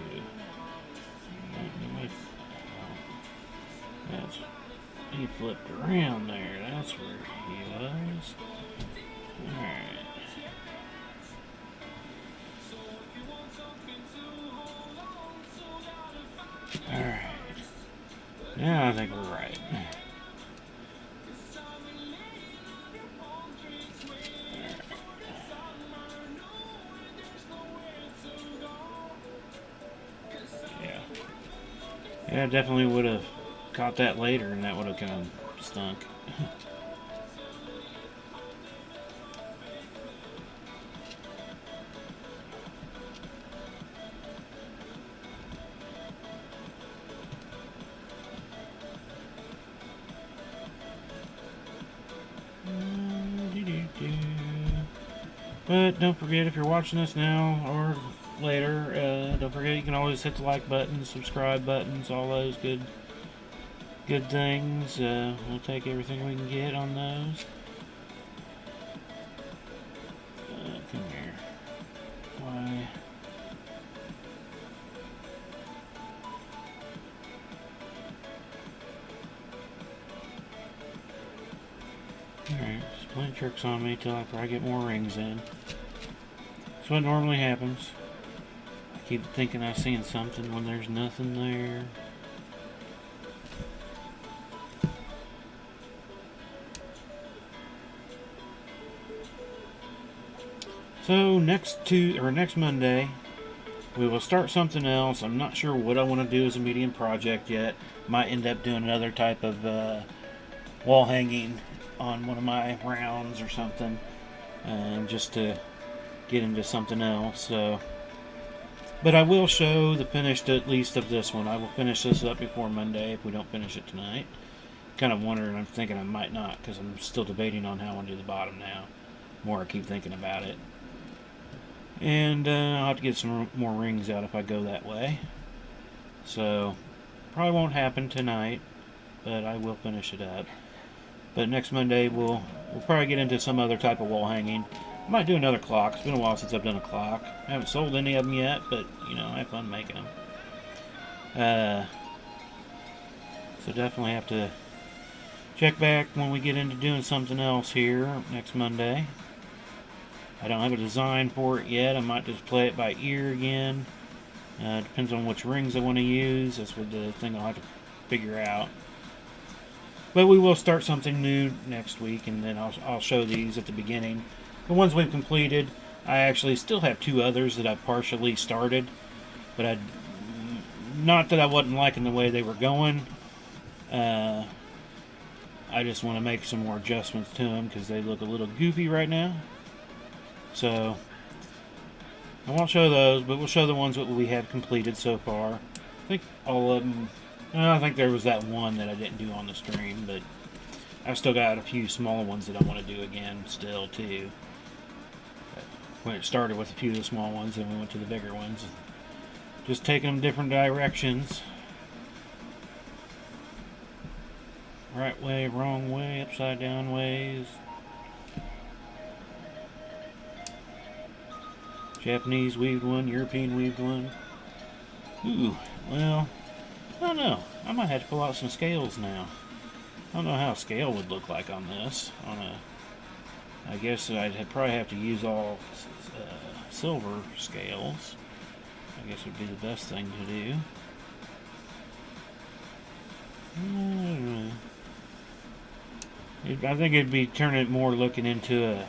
Speaker 2: That's he flipped around there. That's where he was. All right. Alright. Now I think we're right. Yeah. Yeah, I definitely would have caught that later, and that would have kind of stunk. But don't forget, if you're watching this now or later, don't forget you can always hit the like button, subscribe buttons, all those good things. We'll take everything we can get on those. Come here. Why? Alright, just playing tricks on me till after I get more rings in. That's what normally happens. I keep thinking I'm seeing something when there's nothing there. So next Monday, we will start something else. I'm not sure what I want to do as a medium project yet. Might end up doing another type of wall hanging on one of my rounds or something, just to get into something else. So, but I will show the finished at least of this one. I will finish this up before Monday if we don't finish it tonight. Kind of wondering, I'm thinking I might not, because I'm still debating on how I want to do the bottom now. The more I keep thinking about it. And I'll have to get some more rings out if I go that way. So, probably won't happen tonight, but I will finish it up. But next Monday we'll probably get into some other type of wall hanging. I might do another clock. It's been a while since I've done a clock. I haven't sold any of them yet, but you know, I have fun making them. So definitely have to check back when we get into doing something else here next Monday. I don't have a design for it yet. I might just play it by ear again. Depends on which rings I want to use. That's what the thing I'll have to figure out. But we will start something new next week, and then I'll show these at the beginning. The ones we've completed, I actually still have 2 others that I partially started, but not that I wasn't liking the way they were going. I just want to make some more adjustments to them because they look a little goofy right now. So I won't show those, but we'll show the ones that we have completed so far. I think all of them. I think there was that one that I didn't do on the stream, but I've still got a few small ones that I want to do again still too. When it started with a few of the small ones, then we went to the bigger ones. Just taking them different directions. Right way, wrong way, upside down ways. Japanese weaved one, European weaved one. Ooh, well, I don't know. I might have to pull out some scales now. I don't know how a scale would look like on this. I guess I'd probably have to use all silver scales. I guess would be the best thing to do. I think it'd be turning it more looking into a.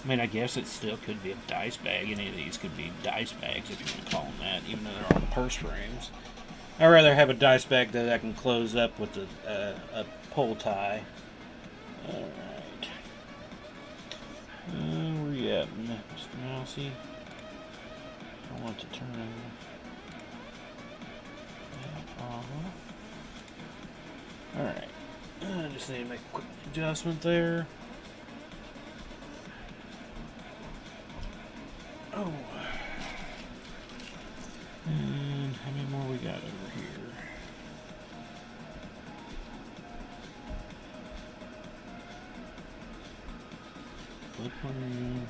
Speaker 2: I mean, I guess it still could be a dice bag. Any of these could be dice bags if you want to call them that, even though they're on purse frames. I'd rather have a dice bag that I can close up with a pull tie. Alright. Where you at, Mr. Mousy? I want to turn that off. Alright. I just need to make a quick adjustment there. Oh. And how many more we got over here? Flip one.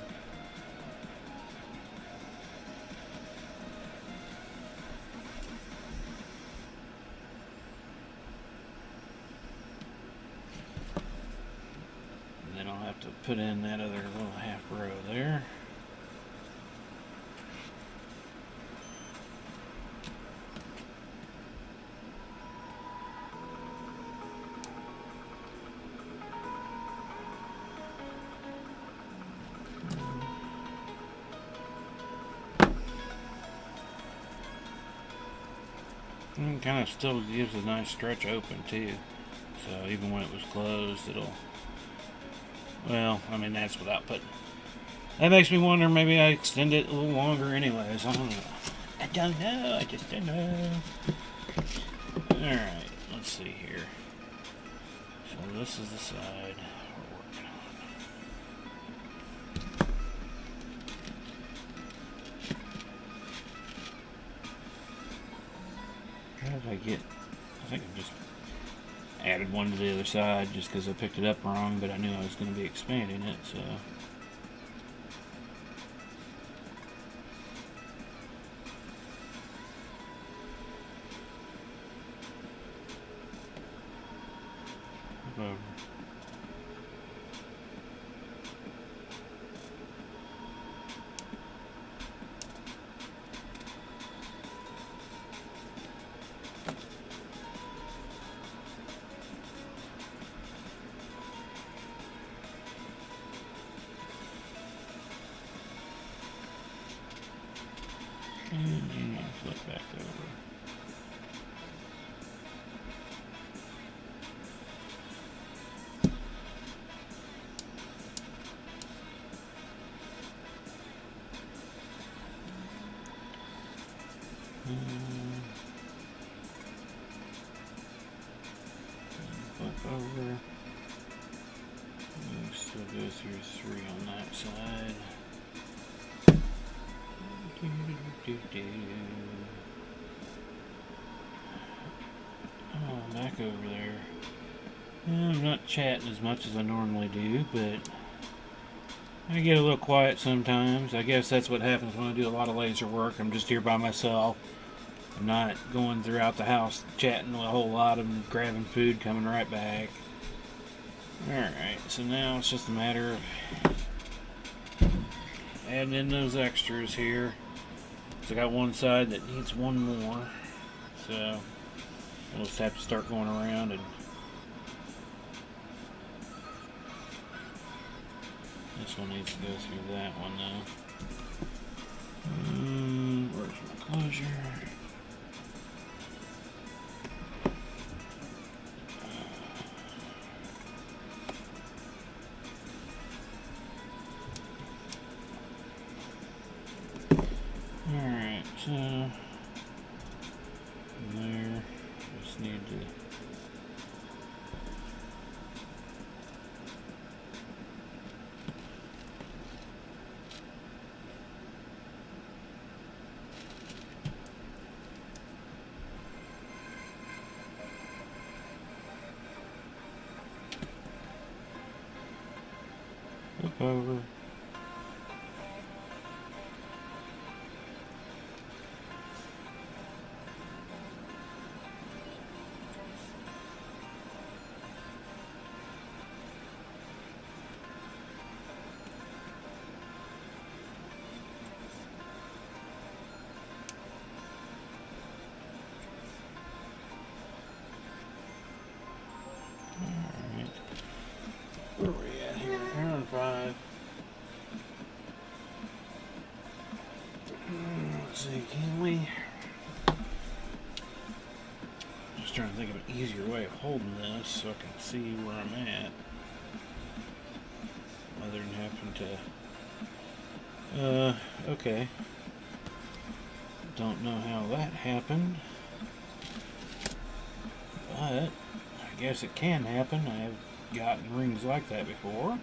Speaker 2: And then I'll have to put in that other little half row there. And kind of still gives a nice stretch open too. So even when it was closed, it'll. Well, I mean that's without putting. That makes me wonder. Maybe I extend it a little longer, anyways. I don't know. I don't know. I just don't know. All right. Let's see here. So this is the side we're working on. How did I get? I think I just added one to the other side just because I picked it up wrong, but I knew I was going to be expanding it, so. Over. And flip back over. Flip over. We still go through 3 on that side. Oh, back over there. I'm not chatting as much as I normally do, but I get a little quiet sometimes. I guess that's what happens when I do a lot of laser work. I'm just here by myself. I'm not going throughout the house chatting a whole lot. I'm grabbing food, coming right back. Alright, so now it's just a matter of adding in those extras here. So I got one side that needs one more. So we'll just have to start going around and this one needs to go through that one though. Where's my closure? Alright, so over. Where are we at here? We're on 5. Let's see, can we... Just trying to think of an easier way of holding this so I can see where I'm at. Other than having to... okay. Don't know how that happened. But, I guess it can happen. I've gotten rings like that before.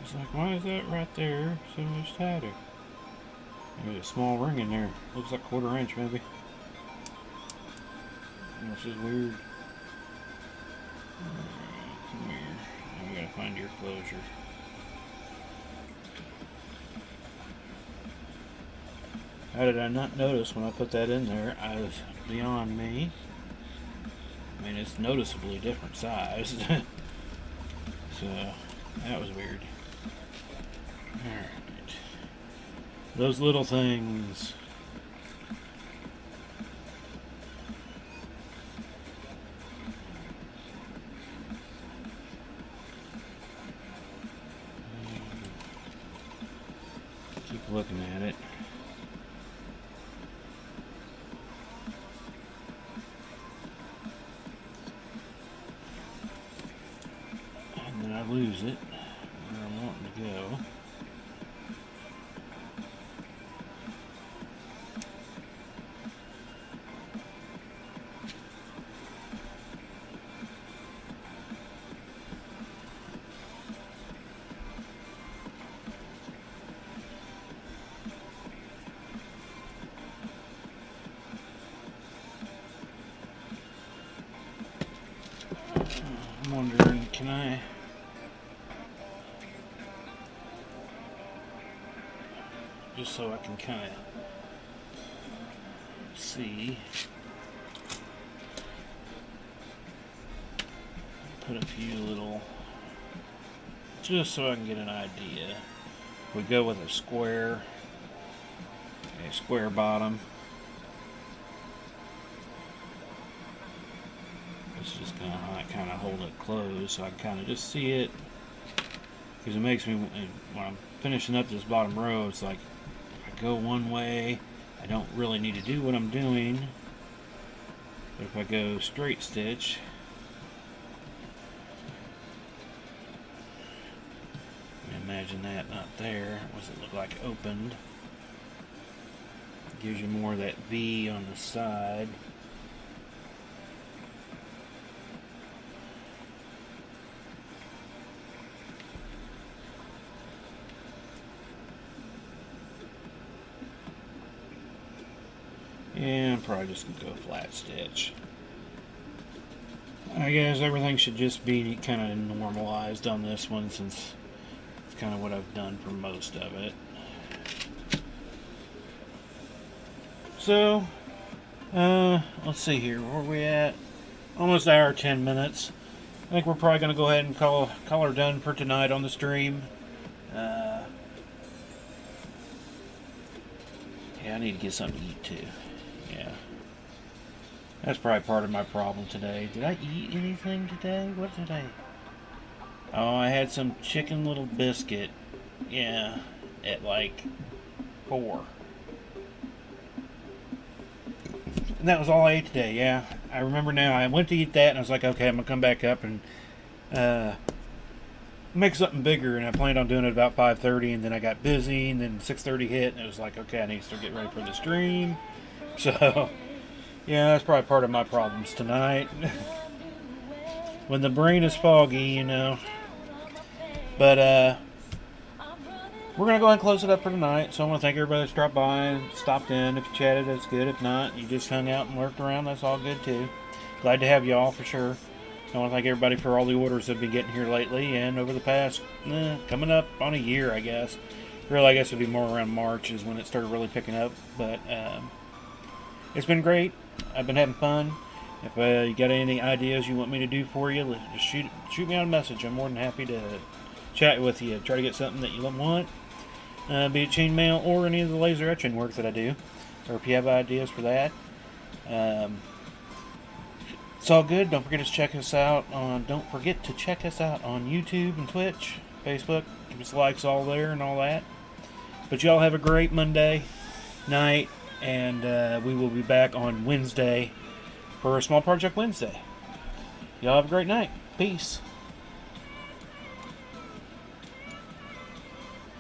Speaker 2: It's like, why is that right there so much tighter? There's a small ring in there. Looks like 1/4 inch maybe. This is weird. Alright, come here. Now we gotta find your closure. How did I not notice when I put that in there? I was beyond me. I mean, it's noticeably different size. So, that was weird. Alright. Those little things. Keep looking at it. And then I lose it where I'm wanting to go. I'm wondering, can I... Just so I can kind of see. Put a few little... Just so I can get an idea. We go with a square bottom. It's just gonna kind of hold it closed so I can kind of just see it, because it makes me, when I'm finishing up this bottom row, it's like if I go one way, I don't really need to do what I'm doing, but if I go straight stitch, imagine that not there. What does it look like opened? Gives you more of that V on the side. Yeah, I'm probably just going to go flat stitch. I guess everything should just be kind of normalized on this one, since it's kind of what I've done for most of it. So, let's see here. Where are we at? Almost an hour, 10 minutes. I think we're probably going to go ahead and call her done for tonight on the stream. Yeah, I need to get something to eat too. Yeah. That's probably part of my problem today. Did I eat anything today? What did I... Oh, I had some chicken little biscuit. Yeah. At like 4. And that was all I ate today, yeah. I remember now. I went to eat that and I was like, okay, I'm going to come back up and make something bigger. And I planned on doing it about 5:30, and then I got busy, and then 6:30 hit, and it was like, okay, I need to start getting ready for the stream. So, yeah, that's probably part of my problems tonight. When the brain is foggy, you know. But, we're going to go ahead and close it up for tonight. So I want to thank everybody that dropped by and stopped in. If you chatted, that's good. If not, you just hung out and lurked around, that's all good too. Glad to have you all for sure. I want to thank everybody for all the orders that have been getting here lately and over the past, coming up on a year, I guess. Really, I guess it would be more around March is when it started really picking up. But it's been great. I've been having fun. If you got any ideas you want me to do for you, just shoot me out a message. I'm more than happy to chat with you. Try to get something that you want, be it chainmail or any of the laser etching work that I do. Or if you have ideas for that. It's all good. Don't forget to check us out on YouTube and Twitch, Facebook. Give us likes all there and all that. But y'all have a great Monday night, and we will be back on Wednesday for a Small Project Wednesday. Y'all have a great night. Peace.